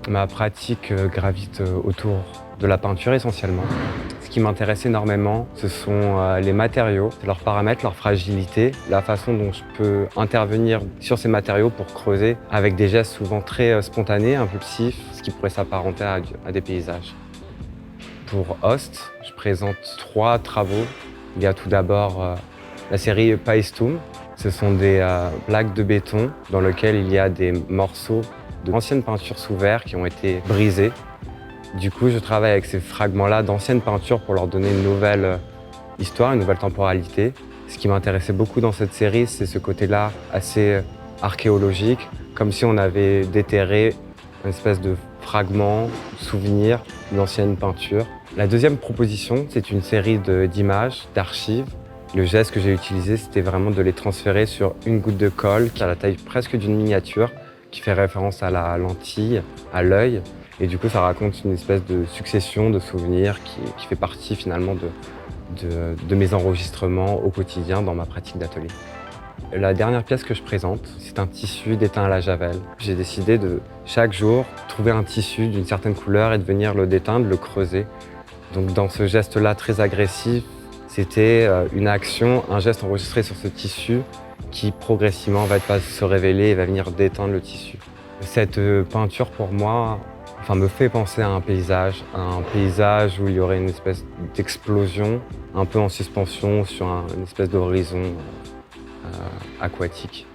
Ma pratique gravite autour de la peinture essentiellement. Ce qui m'intéresse énormément, ce sont les matériaux, leurs paramètres, leur fragilité, la façon dont je peux intervenir sur ces matériaux pour creuser avec des gestes souvent très spontanés, impulsifs, ce qui pourrait s'apparenter à des paysages. Pour Host, je présente 3 travaux. Il y a tout d'abord la série Paestum. Ce sont des plaques de béton dans lesquelles il y a des morceaux d'anciennes peintures sous verre qui ont été brisées. Du coup, je travaille avec ces fragments-là d'anciennes peintures pour leur donner une nouvelle histoire, une nouvelle temporalité. Ce qui m'intéressait beaucoup dans cette série, c'est ce côté-là assez archéologique, comme si on avait déterré une espèce de fragment, souvenir d'une ancienne peinture. La deuxième proposition, c'est une série d'images, d'archives. Le geste que j'ai utilisé, c'était vraiment de les transférer sur une goutte de colle qui a la taille presque d'une miniature, qui fait référence à la lentille, à l'œil. Et du coup, ça raconte une espèce de succession de souvenirs qui fait partie finalement de mes enregistrements au quotidien dans ma pratique d'atelier. La dernière pièce que je présente, c'est un tissu déteint à la javel. J'ai décidé de, chaque jour, trouver un tissu d'une certaine couleur et de venir le déteindre, le creuser. Donc dans ce geste-là très agressif, c'était une action, un geste enregistré sur ce tissu qui progressivement va se révéler et va venir déteindre le tissu. Cette peinture pour moi me fait penser à un paysage où il y aurait une espèce d'explosion, un peu en suspension sur une espèce d'horizon aquatique.